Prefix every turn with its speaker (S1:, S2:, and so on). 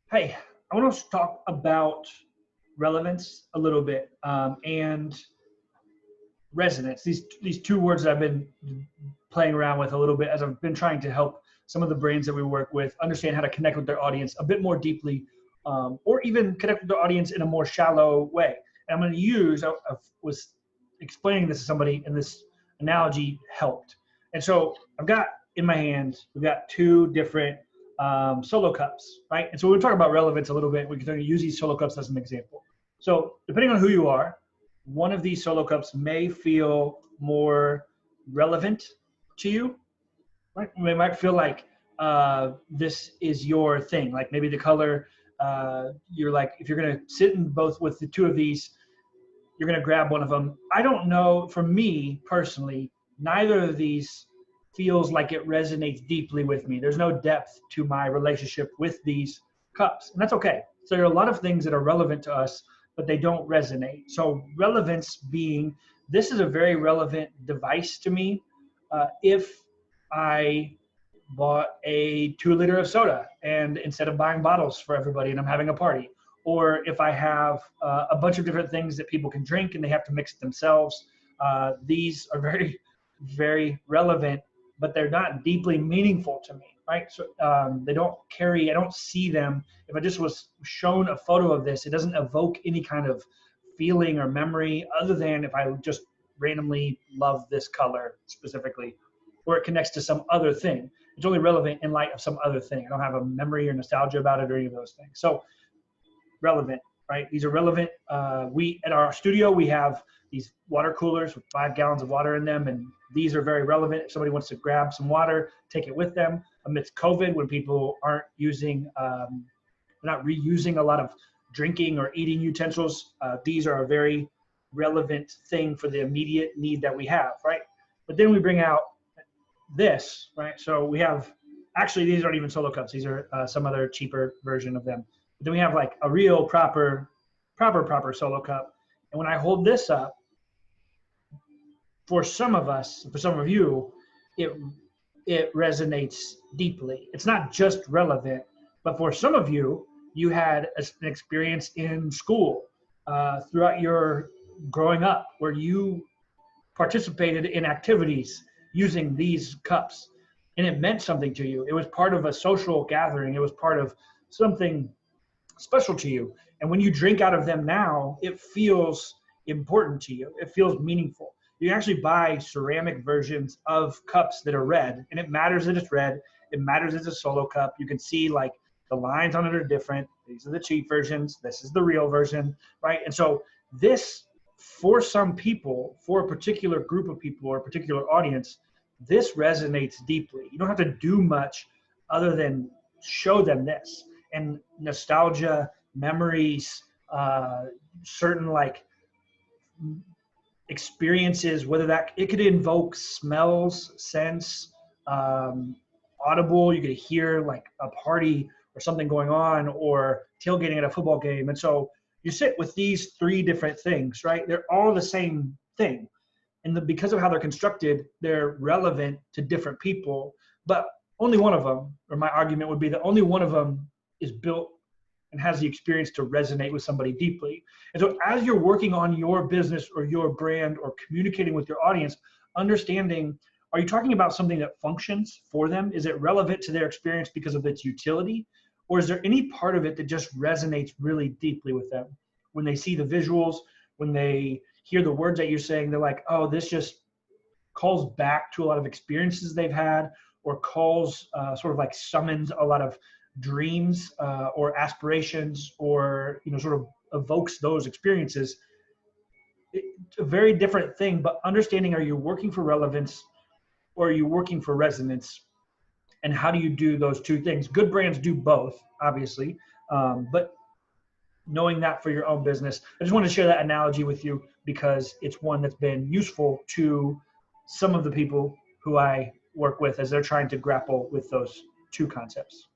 S1: Hey, I want to talk about relevance a little bit and resonance. These two words that I've been playing around with a little bit as I've been trying to help some of the brands that we work with understand how to connect with their audience a bit more deeply, or even connect with their audience in a more shallow way. And I'm going to use. I was explaining this to somebody, and this analogy helped. And so I've got in my hand, we've got two different solo cups, right? And so we'll talk about relevance a little bit. We can use these solo cups as an example. So depending on who you are, one of these solo cups may feel more relevant to you, right? They might feel like this is your thing. Like maybe the color, you're like, if you're gonna sit in both with the two of these, you're gonna grab one of them. I don't know, for me personally, neither of these feels like it resonates deeply with me. There's no depth to my relationship with these cups, and that's okay. So there are a lot of things that are relevant to us, but they don't resonate. So relevance being, this is a very relevant device to me. If I bought a 2 liter of soda and instead of buying bottles for everybody and I'm having a party, or if I have a bunch of different things that people can drink and they have to mix it themselves, these are very, very relevant, but they're not deeply meaningful to me, right? So they don't carry, I don't see them. If I just was shown a photo of this, it doesn't evoke any kind of feeling or memory other than if I just randomly love this color specifically, or it connects to some other thing. It's only relevant in light of some other thing. I don't have a memory or nostalgia about it or any of those things. So relevant, right? These are relevant. We at our studio, we have these water coolers with 5 gallons of water in them, and these are very relevant. If somebody wants to grab some water, take it with them. Amidst COVID, when people aren't using, not reusing a lot of drinking or eating utensils, these are a very relevant thing for the immediate need that we have, right? But then we bring out this, right? So we have, actually, these aren't even solo cups. These are some other cheaper version of them. But then we have like a real proper solo cup. And when I hold this up, for some of us, for some of you, it resonates deeply. It's not just relevant, but for some of you, you had an experience in school throughout your growing up where you participated in activities using these cups, and it meant something to you. It was part of a social gathering. It was part of something special to you. And when you drink out of them now, it feels important to you. It feels meaningful. You can actually buy ceramic versions of cups that are red, and it matters that it's red. It matters it's a solo cup. You can see like the lines on it are different. These are the cheap versions. This is the real version, right? And so this, for some people, for a particular group of people or a particular audience, this resonates deeply. You don't have to do much other than show them this. And nostalgia, memories, certain like experiences, whether that, it could invoke smells, scents, audible, you could hear like a party or something going on, or tailgating at a football game. And so you sit with these 3 different things, right? They're all the same thing. And because of how they're constructed, they're relevant to different people, but only one of them, or my argument would be that only one of them is built and has the experience to resonate with somebody deeply. And so as you're working on your business or your brand or communicating with your audience, understanding, are you talking about something that functions for them? Is it relevant to their experience because of its utility? Or is there any part of it that just resonates really deeply with them? When they see the visuals, when they hear the words that you're saying, they're like, oh, this just calls back to a lot of experiences they've had, or calls, sort of like summons a lot of dreams or aspirations, or sort of evokes those experiences. It's a very different thing, but understanding, are you working for relevance or are you working for resonance? And how do you do those 2 things? Good brands do both, obviously, but knowing that for your own business, I just wanted to share that analogy with you because it's one that's been useful to some of the people who I work with as they're trying to grapple with those 2 concepts.